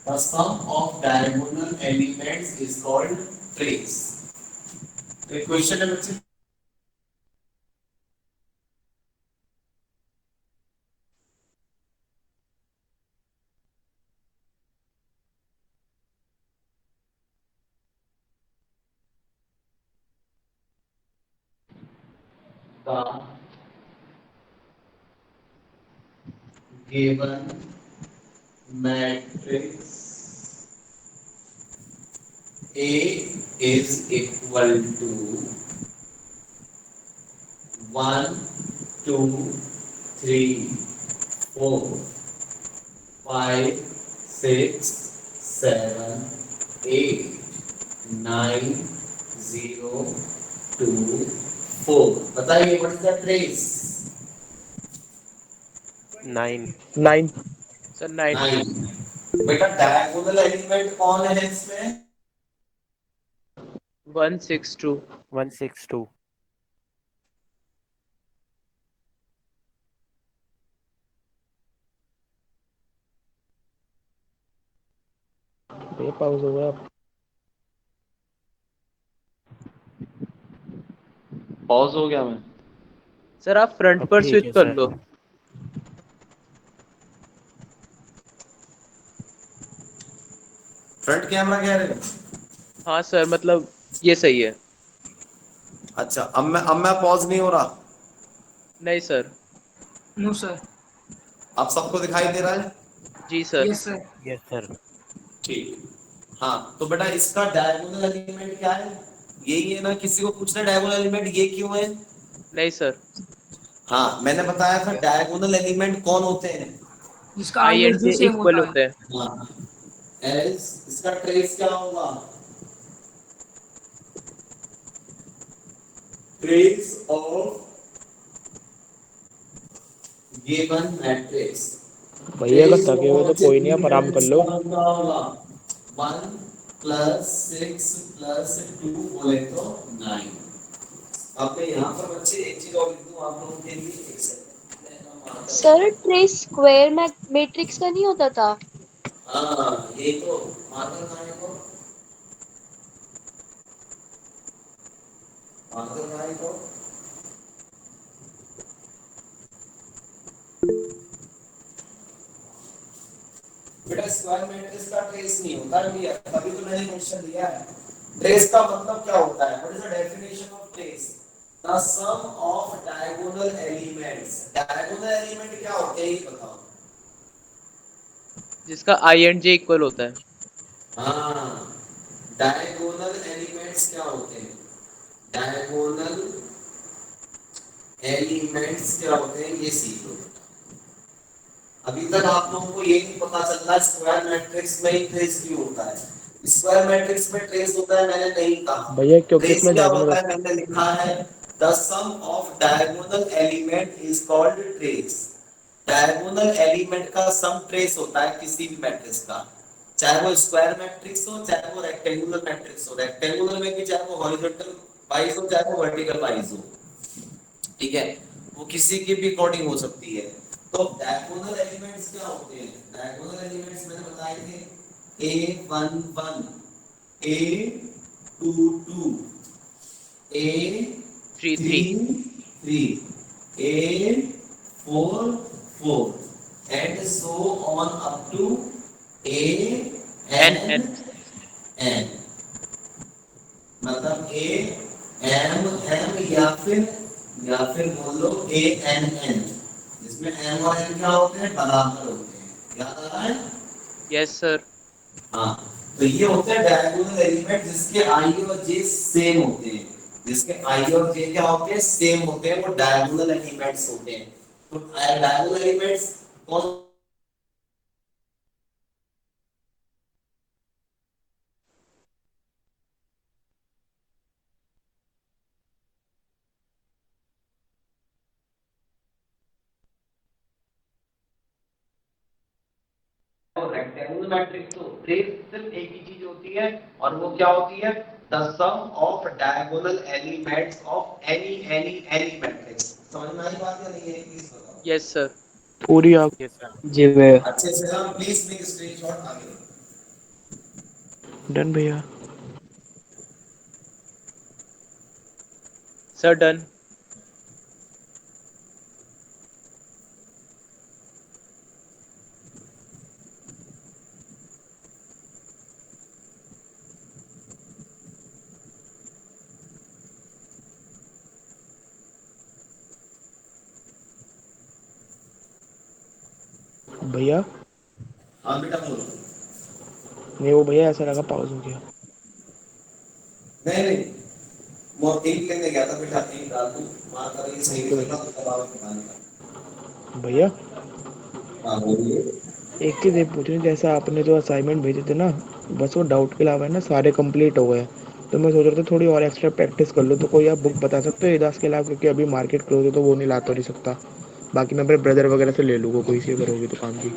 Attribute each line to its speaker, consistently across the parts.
Speaker 1: The sum of diagonal elements is called trace. तो question है बच्चे, the given matrix A is equal to 1, 2, 3, 4, 5, 6, 7, 8, 9, 0, 2, 4. बताइए what is the trace?
Speaker 2: 9।
Speaker 3: 9।
Speaker 4: Sir 9।
Speaker 1: 9। बेटा diagonal element कौन है इसमें?
Speaker 4: 162।
Speaker 2: 162।
Speaker 3: ये पाउस हो गया।
Speaker 5: पॉज हो गया मैं।
Speaker 4: सर आप फ्रंट
Speaker 2: अब
Speaker 4: पर
Speaker 2: ठीक
Speaker 4: स्विच
Speaker 2: है
Speaker 4: कर
Speaker 2: सर।
Speaker 4: लो।
Speaker 1: फ्रंट कैमरा कह रहे हो?
Speaker 4: हाँ सर, मतलब ये सही है।
Speaker 1: अच्छा, अब मैं पॉज नहीं हो रहा?
Speaker 4: नहीं सर।
Speaker 6: No sir.
Speaker 1: अब सबको दिखाई दे रहा है?
Speaker 4: जी sir.
Speaker 6: Yes sir.
Speaker 2: Yes sir.
Speaker 1: ठीक। हाँ तो बेटा इसका डायगोनल एलिमेंट क्या है? यही है ना, किसी को पूछना डायगोनल एलिमेंट ये क्यों है?
Speaker 4: नहीं सर।
Speaker 1: हाँ मैंने बताया था डायगोनल एलिमेंट कौन होते हैं।
Speaker 6: जिसका
Speaker 4: I
Speaker 6: I
Speaker 4: and
Speaker 6: S
Speaker 4: J
Speaker 6: D same
Speaker 4: equal
Speaker 6: होता है।
Speaker 4: होते हैं।
Speaker 1: हाँ, एज इसका ट्रेस क्या होगा? Trace of given matrix.
Speaker 3: भैया का
Speaker 1: ट्रेस
Speaker 3: थके हुए
Speaker 1: ऑफ
Speaker 3: तो कोई नहीं, आप आराम कर लो।
Speaker 1: क्या होगा? 1 प्लस 6 प्लस 2 बोले तो 9। अब मैं यहाँ पर बच्चे एक चीज और लिख दूं आप लोगों के लिए, एक second.
Speaker 7: Sir trace square matrix का नहीं होता था?
Speaker 1: हाँ ये तो मार्कर कहाँ है? को मार्कर कहाँ है? को बेटा स्क्वायर मैट्रिक्स का ट्रेस नहीं होता है भैया, तभी तो मैंने क्वेश्चन दिया है। ट्रेस का मतलब क्या होता है? What is the definition of trace? The sum of diagonal elements. Diagonal element क्या होते हैं ये बताओ।
Speaker 4: जिसका आई एंड जे इक्वल होता है।
Speaker 1: हाँ, डायगोनल एलिमेंट्स क्या होते हैं? डायगोनल एलिमेंट्स क्या होते हैं ये सीखो। अभी तक आप लोगों को ये नहीं पता चल रहा स्क्वायर मैट्रिक्स में ही ट्रेस क्यों होता है। स्क्वायर मैट्रिक्स में ट्रेस होता है मैंने नहीं कहा।
Speaker 3: भैया क्योंकि
Speaker 1: ट्रेस
Speaker 3: इसमें
Speaker 1: क्या
Speaker 3: डायगोनल
Speaker 1: होता है मैंने लिखा है, the sum of diagonal element is called trace. Diagonal element का सम ट्रेस होता है किसी भी मैट्रिक्स का, चाहे वो स्क्वायर मैट्रिक्स हो चाहे वो रेक्टेंगुलर मैट्रिक्स हो। रेक्टेंगुलर में भी चाहे वो हॉरिजॉन्टल वाइज हो चाहे वो वर्टिकल वाइज हो, ठीक है, वो किसी की भी अकॉर्डिंग हो सकती है। तो डायगोनल एलिमेंट्स क्या होते हैं? डायगोनल एलिमेंट्स मैंने बताए थे A11, A22,
Speaker 4: three three.
Speaker 1: A33, A44 and so on up to
Speaker 4: n n.
Speaker 1: ANN। मतलब AMM या फिर बोल लो ANN, जिसमें M और N क्या होते हैं? बराबर होते हैं। याद आ रहा है?
Speaker 4: Yes sir.
Speaker 1: हाँ, तो ये होते हैं डायगोनल एलिमेंट जिसके आई और जे सेम होते हैं। जिसके आई और जे क्या होते हैं? सेम होते हैं, वो डायगोनल एलिमेंट्स होते हैं। तो डायगोनल एलिमेंट्स कौन? रेक्टेंगुलर मैट्रिक्स तो ट्रेस सिर्फ एक ही चीज होती है और वो क्या होती है? The sum of diagonal elements of any matrix. समझ में आई बात या नहीं है? प्लीज बताओ।
Speaker 4: Yes sir.
Speaker 3: पूरी
Speaker 2: यस सर।
Speaker 3: जी वे।
Speaker 1: अच्छे से हम प्लीज मेक स्क्रीनशॉट आगे।
Speaker 3: डन भैया।
Speaker 4: Sir done.
Speaker 3: भैया
Speaker 1: हाँ बेटा बोलो।
Speaker 3: नहीं, वो भैया ऐसा लगा पॉज हो गया।
Speaker 1: नहीं नहीं, वो ink लेने गया था बेटा, ink डाल दूं, मार कर ये सही
Speaker 3: ओके
Speaker 1: नहीं चल
Speaker 3: भैया।
Speaker 1: रहा तो दबाव निकालने का।
Speaker 3: भैया
Speaker 1: हाँ बोलिए।
Speaker 3: एक चीज़ ये पूछनी, जैसा आपने जो असाइनमेंट भेजे थे ना, बस वो डाउट के अलावा है ना सारे कंप्लीट हो गए। तो मैं सोच रहा था थोड़ी और एक्स्ट्रा प्रैक्टिस कर लूँ, तो कोई आप बुक बता सकते हो इदास के अलावा, क्योंकि अभी मार्केट क्लोज है तो वो नहीं ला तो नहीं सकता। बाकी मैं अपने ब्रदर वगैरह से ले लूँगा कोई सी अगर होगी तो काम की।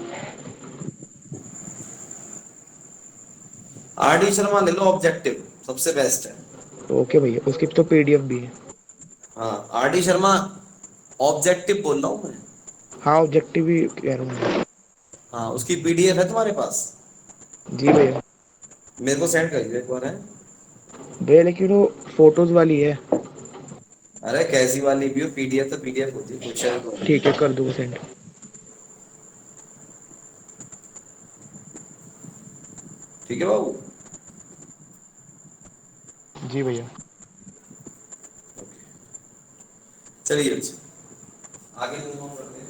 Speaker 1: आर डी शर्मा ले लो, ऑब्जेक्टिव सबसे बेस्ट है।
Speaker 3: ओके भैया, उसकी तो पीडीएफ भी है।
Speaker 1: हाँ आर डी शर्मा, ऑब्जेक्टिव बोल रहा हूँ मैं।
Speaker 3: हाँ ऑब्जेक्टिव ही कह रहा हूँ मैं।
Speaker 1: हाँ उसकी पीडीएफ है तुम्हारे पास?
Speaker 3: जी भैया।
Speaker 1: मेरे को सेंड कर दियो एक बार है।
Speaker 3: भैया लेकिन वो फोटोज वाली है।
Speaker 1: अरे कैसी वाली भी हो, पीडीएफ तो पीडीएफ होती है, क्वेश्चन तो है।
Speaker 3: ठीक है, कर दूँगा सेंड।
Speaker 1: ठीक है बाबू।
Speaker 3: जी भैया।
Speaker 1: चलिए अच्छा आगे मूव ऑन करते हैं।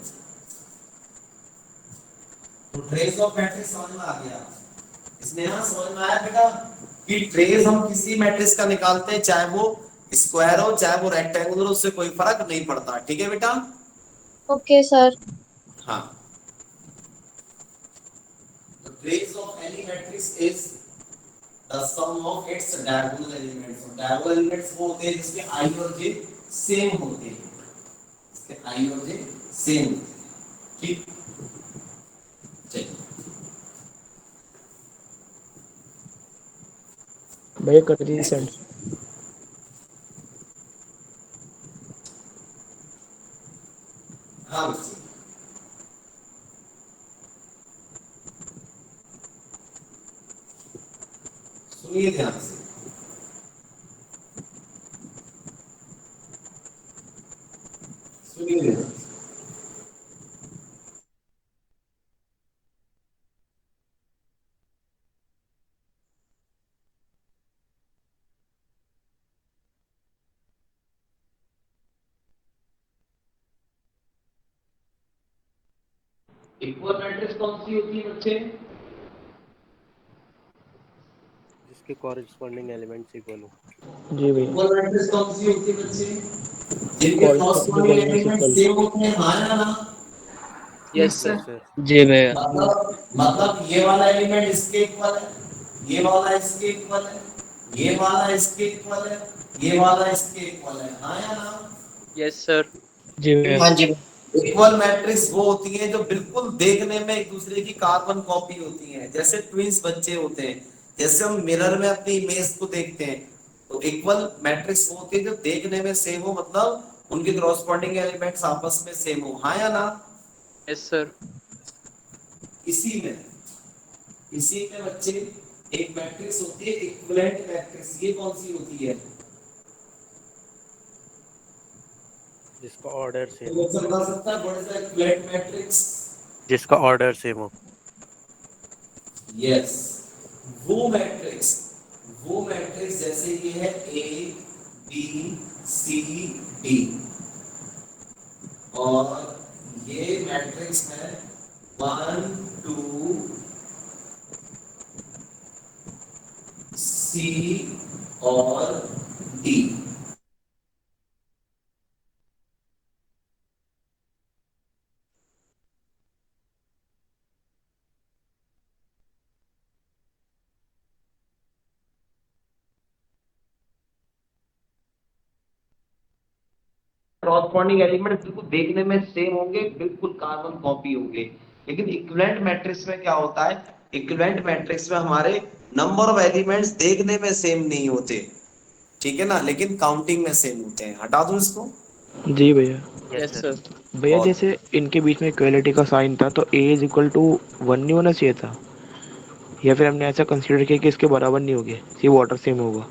Speaker 1: तो ट्रेस ऑफ मैट्रिक्स समझ में आ गया। इसमें यहाँ समझ में आया बेटा कि ट्रेस हम किसी मैट्रिक्स का निकालते हैं, चाहे वो स्क्वायर हो चाहे वो रेक्टेंगुलर हो, उससे कोई फर्क नहीं पड़ता। ठीक है बेटा।
Speaker 7: Okay sir.
Speaker 1: हाँ, the trace of any matrix is the sum of its diagonal elements। diagonal elements वो होते हैं जिसके i और j सेम होते हैं, इसके i और j सेम होते हैं। ठीक, चलिए
Speaker 3: भैया कर दीजिए सेंड।
Speaker 1: हाँ बच्चे सुनिए ध्यान से। सुनिए ध्यान से। इक्वल मैट्रिक्स कौन सी होती है बच्चे?
Speaker 2: जिसके कॉरेस्पॉन्डिंग एलिमेंट्स इक्वल हो।
Speaker 3: जी भैया।
Speaker 1: इक्वल मैट्रिक्स कौन सी होती है बच्चे? जिनके
Speaker 3: corresponding
Speaker 1: corresponding
Speaker 3: elements
Speaker 1: element
Speaker 3: equal.
Speaker 1: Same होते हैं, हाँ या ना?
Speaker 4: Yes
Speaker 6: yes
Speaker 4: sir.
Speaker 6: Sir.
Speaker 2: Yes sir.
Speaker 4: जी भैया।
Speaker 1: मतलब ये वाला एलिमेंट इसके इक्वल है, ये वाला इसके इक्वल है, ये वाला इसके इक्वल है, ये वाला इसके इक्वल है, हाँ या ना?
Speaker 4: Yes sir.
Speaker 3: जी भैया।
Speaker 6: हाँ जी।
Speaker 1: इक्वल मैट्रिक्स वो होती है जो बिल्कुल देखने में एक दूसरे की कार्बन कॉपी होती हैं, जैसे ट्विंस बच्चे होते हैं। जैसे हम मिरर में अपनी इमेज को देखते हैं, तो इक्वल मैट्रिक्स वो होती है जो देखने में सेम हो, मतलब उनके कॉरस्पॉन्डिंग एलिमेंट्स आपस में सेम हो, हाँ या ना?
Speaker 4: Yes sir.
Speaker 1: इसी में बच्चे एक मैट्रिक्स होती है इक्विवेलेंट मैट्रिक्स। ये कौन सी होती है?
Speaker 2: जिसका ऑर्डर
Speaker 1: तो
Speaker 2: सेम हो।
Speaker 1: कौन सा बता सकता है? What is the equivalent matrix?
Speaker 2: जिसका ऑर्डर सेम हो।
Speaker 1: यस, वो मैट्रिक्स जैसे ये है ए बी सी डी, और ये मैट्रिक्स है 1 2 सी और डी। कॉरस्पॉन्डिंग एलिमेंट बिल्कुल देखने में सेम होंगे, बिल्कुल कार्बन कॉपी होंगे। लेकिन इक्विवेलेंट मैट्रिक्स में क्या होता है? इक्विवेलेंट मैट्रिक्स में हमारे नंबर ऑफ एलिमेंट्स देखने में सेम नहीं होते, ठीक है ना, लेकिन काउंटिंग में सेम होते हैं। हटा दूं इसको?
Speaker 3: जी भैया।
Speaker 2: Yes
Speaker 4: yes
Speaker 2: sir.
Speaker 4: सर।
Speaker 3: भैया
Speaker 1: बहुत
Speaker 3: जैसे इनके बीच में इक्वलिटी का साइन था, तो ए इज इक्वल टू 1 नहीं होना चाहिए था? या फिर हमने ऐसा कंसिडर किया कि इसके बराबर नहीं होगी, सिर्फ वाटर सेम होगा।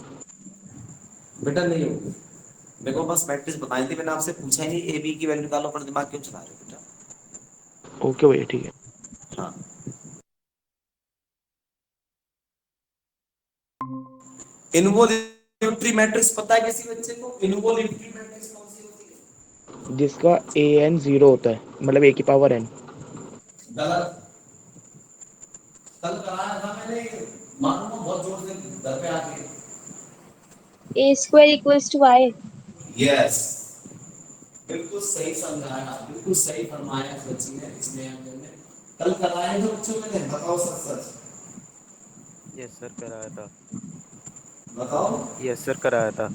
Speaker 1: बेटा नहीं होगी, मेरे को बस मैट्रिक्स बताई थी, मैंने आपसे पूछा ही नहीं ए बी की वैल्यू निकालो, पर दिमाग क्यों चला रहे हो बेटा।
Speaker 3: ओके भैया ठीक है।
Speaker 1: हाँ, इन्वोल्यूटरी मैट्रिक्स पता है किसी बच्चे को? इन्वोल्यूटरी मैट्रिक्स कौन सी होती है?
Speaker 3: जिसका ए एन जीरो होता है, मतलब ए की पावर एन।
Speaker 1: गलत। कल कराया था मैंने, मालूम है बहुत जोर से घर पे आके।
Speaker 7: A square equals to y.
Speaker 1: Yes, बिल्कुल सही समझाया, बिल्कुल सही फरमाया इस बच्ची ने, इसने हमने कल कराया था बच्चों ने, बताओ सच सच
Speaker 2: यस सर कराया था।
Speaker 1: बताओ।
Speaker 2: यस सर कराया था।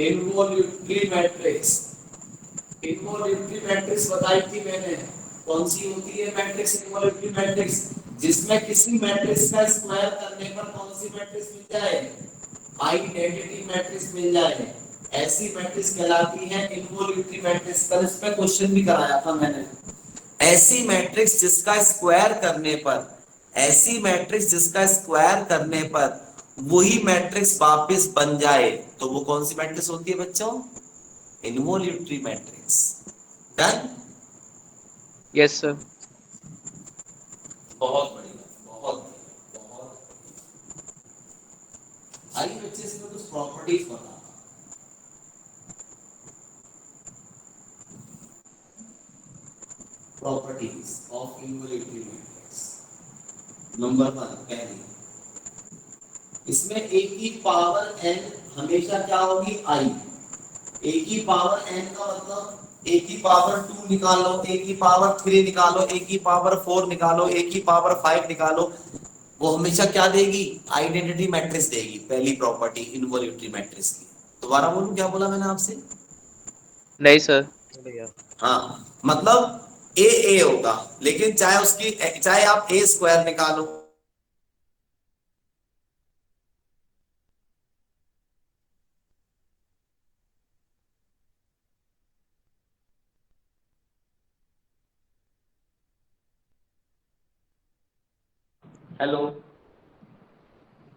Speaker 1: इन्वोल्यूटरी मैट्रिक्स, इन्वोल्यूटरी मैट्रिक्स बताई थी मैंने। कौन सी होती है मैट्रिक्स? इन्वोल्यूटरी मैट्रिक्स, जिसमें किसी मैट्रिक्स का स्क्वायर करने पर कौन सी मैट्रिक्स मिल जाए? आइडेंटिटी मैट्रिक्स मिल जाए, ऐसी मैट्रिक्स कहलाती है इन्वोल्यूटरी मैट्रिक्स। कल इस पे क्वेश्चन भी कराया था मैंने। ऐसी मैट्रिक्स जिसका स्क्वायर करने पर, ऐसी मैट्रिक्स जिसका स्क्वायर करने पर वही मैट्रिक्स वापस बन जाए, तो वो कौन सी मैट्रिक्स होती है बच्चों? Involutory matrix. Done?
Speaker 4: Yes sir.
Speaker 1: बहुत बढ़िया, बहुत बढ़िया, बहुत। आइए बच्चे इसमें कुछ प्रॉपर्टीज बता। Properties of involutory matrix. Number 1, पहली, इसमें ए की पावर एन हमेशा क्या होगी? आई। ए की पावर एन का मतलब ए की पावर 2 निकालो, ए की पावर 3 निकालो, ए की पावर 4 निकालो, ए की पावर 5 निकालो, वो हमेशा क्या देगी? आइडेंटिटी मैट्रिक्स देगी। पहली प्रॉपर्टी इन्वोल्यूटरी मैट्रिक्स की। दोबारा बोलूं, क्या बोला मैंने आपसे?
Speaker 4: नहीं सर।
Speaker 2: भैया
Speaker 1: हाँ, मतलब ए ए होगा, लेकिन चाहे उसकी, चाहे आप ए स्क्वायर निकालो, हेलो,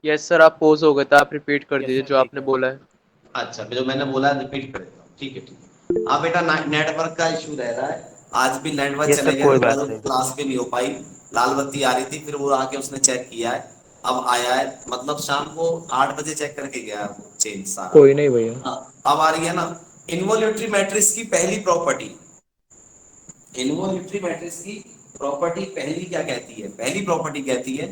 Speaker 4: यस सर, आप पोज हो गए थे, आप रिपीट कर
Speaker 2: यस
Speaker 4: दीजिए
Speaker 2: सर
Speaker 4: जो
Speaker 2: ठीक
Speaker 4: आपने
Speaker 2: है।
Speaker 4: बोला है।
Speaker 1: अच्छा, जो मैंने बोला रिपीट कर देता हूँ, ठीक है ठीक है। हाँ बेटा, नेटवर्क का इशू रह रहा है, आज भी नेटवर्क
Speaker 2: यस
Speaker 1: चले
Speaker 2: सर
Speaker 1: गया
Speaker 2: कोई
Speaker 1: था,
Speaker 2: बात
Speaker 1: कल
Speaker 2: नहीं।
Speaker 1: क्लास भी नहीं हो पाई। लाल बत्ती आ रही थी, फिर वो आके उसने चेक किया है, अब आया है, मतलब शाम को 8 बजे चेक करके गया है वो चेंज सारा।
Speaker 3: कोई नहीं भैया।
Speaker 1: हाँ, अब आ रही है ना। इन्वोल्यूटरी मैट्रिक्स की पहली प्रॉपर्टी, इन्वोल्यूटरी मैट्रिक्स की प्रॉपर्टी पहली क्या कहती है? पहली प्रॉपर्टी कहती है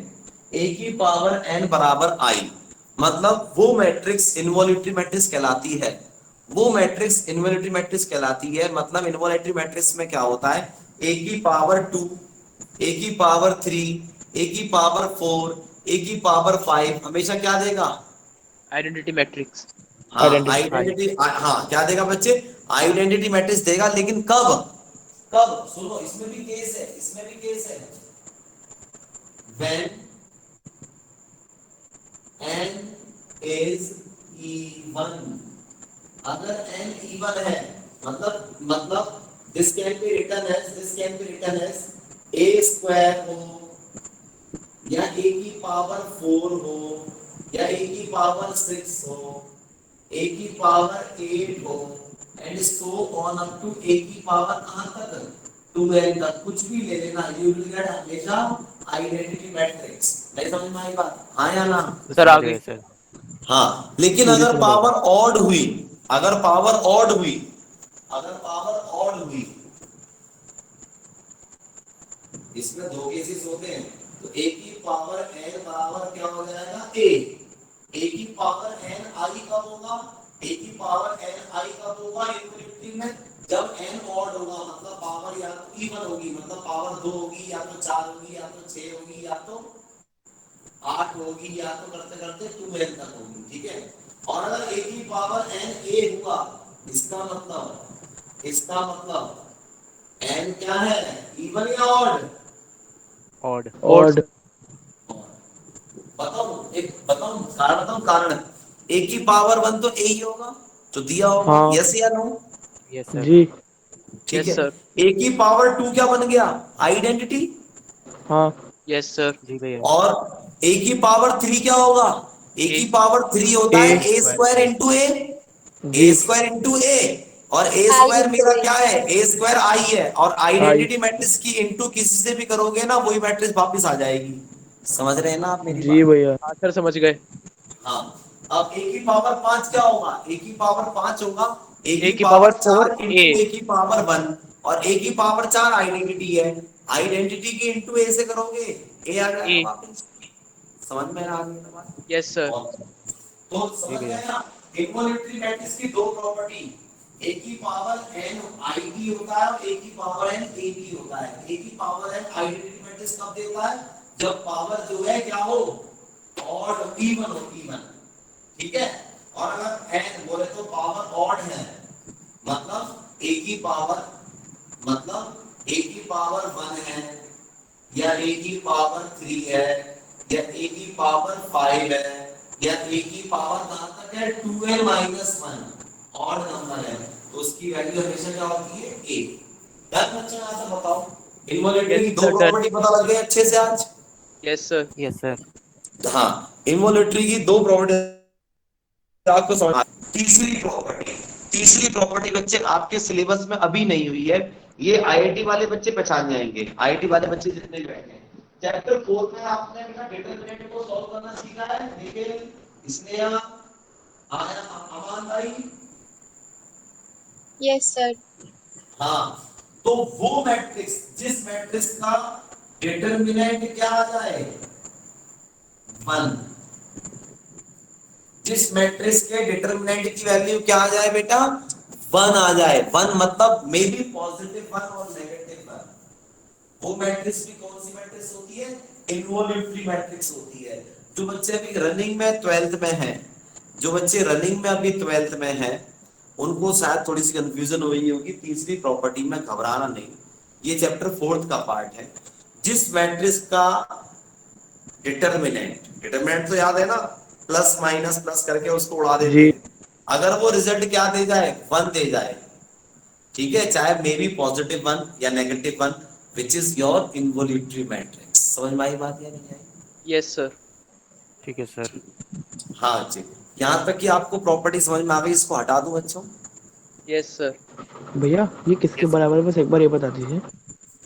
Speaker 1: ए की पावर एन बराबर आई, मतलब वो मैट्रिक्स इन्वोल्यूटरी मैट्रिक्स कहलाती है। वो मैट्रिक्स इन्वोल्यूटरी मैट्रिक्स कहलाती है, मतलब इन्वोल्यूटरी मैट्रिक्स में क्या होता है? ए की पावर 2, ए की पावर 3, ए की पावर 4, ए की पावर 5 हमेशा क्या देगा?
Speaker 4: Identity matrix.
Speaker 1: हाँ,
Speaker 3: आइडेंटिटी।
Speaker 1: आइडेंटिटी। हाँ, क्या देगा बच्चे? आइडेंटिटी मैट्रिक्स देगा, लेकिन कब? कब? सुनो, इसमें भी केस है, इसमें भी केस है। when n is even, अगर n even है, मतलब this can be written as a square हो, या a की पावर 4 हो, या a की पावर 6 हो, a की पावर 8 हो, and so on up to a की पावर कहां तक? 2n तक, कुछ भी ले लेना, यू विल गेट हमेशा आइडेंटिटी मैट्रिक्स। नहीं समझ में आई बात? हाँ या ना?
Speaker 4: सर
Speaker 2: समझ
Speaker 4: आगे।
Speaker 2: गए सर।
Speaker 1: हाँ, लेकिन
Speaker 3: पूरी
Speaker 1: अगर
Speaker 3: सुन रहा
Speaker 1: पावर
Speaker 3: हूँ।
Speaker 1: ऑड हुई, अगर पावर ऑड हुई, अगर पावर ऑड हुई, इसमें दो केसेस होते हैं, तो a की पावर n बराबर क्या हो जाएगा? a की पावर n आई कब होगा? a की पावर n आई कब होगा इन्वोल्यूटरी में? जब n ऑड होगा, मतलब पावर या तो इवन होगी, मतलब पावर 2 होगी, या तो 4 होगी, या तो 6 होगी, या तो 8 होगी, या तो करते करते 2n तक होगी, ठीक है। और अगर a की पावर n a हुआ, इसका मतलब n क्या है? इवन या ऑड?
Speaker 2: ऑड।
Speaker 4: और
Speaker 3: और
Speaker 1: बताऊं कारण ए की पावर 1 तो ए ही होगा, तो दिया होगा,
Speaker 3: हाँ
Speaker 1: यस या नो?
Speaker 2: Yes sir.
Speaker 3: जी।
Speaker 1: ठीक
Speaker 4: यस
Speaker 1: है।
Speaker 4: सर।
Speaker 1: ए की पावर 2 क्या बन गया? आइडेंटिटी।
Speaker 3: हाँ
Speaker 4: यस सर।
Speaker 2: जी भैया।
Speaker 1: और a की पावर 3 क्या होगा? a की पावर 3 होता है a स्क्वायर इंटू
Speaker 3: जी
Speaker 1: a स्क्वायर इंटू a, और a
Speaker 7: I
Speaker 1: स्क्वायर
Speaker 7: into
Speaker 1: मेरा
Speaker 7: A.
Speaker 1: क्या है? a स्क्वायर i है, और
Speaker 3: आई
Speaker 1: आइडेंटिटी मैट्रिक्स की इंटू किसी से भी करोगे ना वही मैट्रिक्स वापस आ जाएगी। समझ रहे हैं ना आप मेरी
Speaker 3: जी
Speaker 1: बात?
Speaker 3: भैया।
Speaker 4: हाँ सर समझ गए।
Speaker 1: हाँ। अब a की पावर 5 क्या होगा? a की पावर 5 होगा a
Speaker 4: ए
Speaker 1: की
Speaker 4: की
Speaker 1: power
Speaker 4: power 4
Speaker 1: 4
Speaker 4: A.
Speaker 1: Into a की पावर 1, और a की पावर 4 आइडेंटिटी है, आइडेंटिटी की इंटू a से करोगे a आ जाएगा
Speaker 4: ए।
Speaker 1: वापस। समझ में आ गई ना बात?
Speaker 4: Yes sir.
Speaker 1: और तो
Speaker 2: जी
Speaker 1: समझ
Speaker 2: भैया।
Speaker 1: गए ना इक्वालिटी मैट्रिक्स की दो प्रॉपर्टी, a की पावर n i b होता है और a की पावर n a b होता है। a की पावर n आइडेंटिटी मैट्रिक्स कब देता है? जब पावर जो है क्या हो? ऑड इवन हो, इवन। ठीक है। और अगर n बोले तो पावर ऑड है, मतलब a की पावर, मतलब a की पावर 1 है, या a की पावर 3 है, या a की पावर 5 है, या a की पावर कहां तक है? 2n माइनस 1 ऑड नंबर है, तो उसकी वैल्यू हमेशा क्या होती है? a। डन बच्चा, यहाँ से बताओ इनवॉल्यूटरी की
Speaker 4: यस
Speaker 1: दो
Speaker 4: सर डन।
Speaker 1: प्रॉपर्टी पता लग गई अच्छे से आज?
Speaker 4: Yes sir.
Speaker 2: Yes sir.
Speaker 1: हाँ, इनवॉल्यूटरी की दो प्रॉपर्टी आपको समझ। तीसरी प्रॉपर्टी बच्चे आपके सिलेबस में अभी नहीं हुई है, ये आईआईटी वाले बच्चे पहचान जाएंगे, आईआईटी वाले बच्चे जितने भी बैठे हैं। चैप्टर 4 में आपने अपना डिटरमिनेंट को सॉल्व करना सीखा है, लेकिन इसने आया अमान भाई।
Speaker 7: Yes, sir.
Speaker 1: हाँ, तो वो मैट्रिक्स, जिस मैट्रिक्स का डिटरमिनेंट क्या आ जाए? 1, जिस मैट्रिक्स के डिटरमिनेंट की वैल्यू क्या आ जाए बेटा? 1 आ जाए। 1 मतलब मे बी पॉजिटिव 1 और नेगेटिव 1, वो मैट्रिक्स भी कौन सी मैट्रिक्स होती है? इनवॉल्यूटरी मैट्रिक्स होती है। जो बच्चे अभी रनिंग में 12th में हैं, जो बच्चे रनिंग में अभी 12th में हैं, उनको शायद थोड़ी सी कंफ्यूजन हो रही होगी। तीसरी प्रॉपर्टी में घबराना नहीं, ये चैप्टर 4th का पार्ट है। जिस मैट्रिक्स का डिटरमिनेंट तो याद है ना, प्लस माइनस प्लस करके उसको उड़ा देते
Speaker 3: जी
Speaker 1: हैं, अगर वो रिजल्ट क्या दे जाए? 1 दे जाए, ठीक है, चाहे मे बी पॉजिटिव 1 या negative 1, which is your involutory matrix. समझ में आई बात या नहीं आई?
Speaker 4: Yes sir.
Speaker 2: ठीक है सर।
Speaker 1: हाँ जी। यहाँ तक कि आपको प्रॉपर्टी समझ में आ गई, इसको हटा दूं बच्चों?
Speaker 4: Yes sir.
Speaker 3: भैया, ये किसके बराबर है बस एक बार ये बता दीजिए।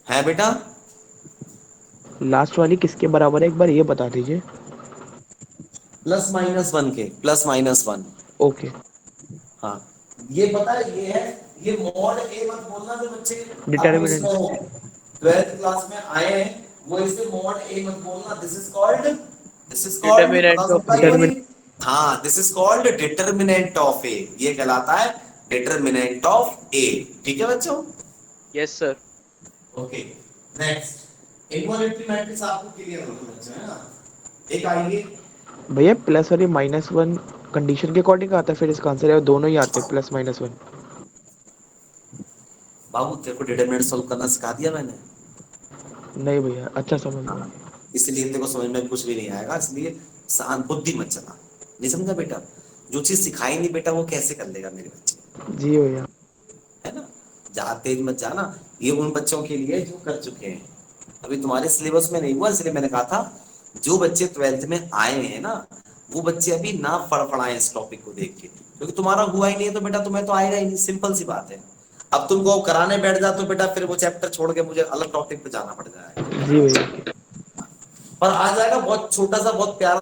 Speaker 1: है बेटा?
Speaker 3: लास्ट वाली किसके बराबर है एक बार ये बता दीजिए।
Speaker 1: प्लस माइनस 1 के, प्लस माइनस 1।
Speaker 3: ओके।
Speaker 1: हाँ, ये पता है, ये है, ये मॉड ए मत बोलना। जो बच्चे अभी
Speaker 3: डिटर्मिनेंट।
Speaker 1: इसमें 12th क्लास में आए हैं, वो इसे मॉड ए मत बोलना। दिस इज कॉल्ड बता
Speaker 4: डिटरमिनेंट ऑफ
Speaker 1: सकता है
Speaker 4: ए।
Speaker 1: कोई?
Speaker 3: डिटर्मिनेंट।
Speaker 1: हाँ, this is called determinant of A, ये कहलाता है डिटरमिनेंट ऑफ ए। ठीक है बच्चों?
Speaker 4: Yes sir.
Speaker 1: Okay, next involutory matrix आपको क्लियर हो गया बच्चों, है ना? एक आइए,
Speaker 3: भैया प्लस और ये -1 कंडीशन के अकॉर्डिंग आता है फिर इसका आंसर है, दोनों ही आते हैं प्लस -1।
Speaker 1: बाबू तेरे को डिटरमिनेंट सॉल्व करना सिखा दिया मैंने।
Speaker 3: नहीं भैया, अच्छा समझ गया।
Speaker 1: हाँ, इसलिए तेरे को समझ में कुछ भी नहीं आएगा, इसलिए शांत बुद्धि मत चला। नहीं समझा बेटा? जो चीज सिखाई नहीं बेटा वो कैसे कर लेगा मेरे बच्चे?
Speaker 3: जी भैया।
Speaker 1: है ना? ज्यादा तेज मत जाना, ये उन बच्चों के लिए जो कर चुके हैं, अभी तुम्हारे सिलेबस में नहीं हुआ, इसलिए मैंने कहा था जो बच्चे 12th में आए हैं ना, वो बच्चे अभी ना फड़फड़ाएं इस टॉपिक को देख के, क्योंकि तुम्हारा हुआ ही नहीं है तो बेटा तुम्हें तो आएगा ही नहीं, सिंपल सी बात है। अब तुमको कराने बैठ जा तो बेटा फिर वो चैप्टर छोड़ के मुझे अलग टॉपिक पे जाना पड़ जाएगा।
Speaker 3: जी भैया।
Speaker 1: पर आ जाएगा, बहुत छोटा सा बहुत प्यारा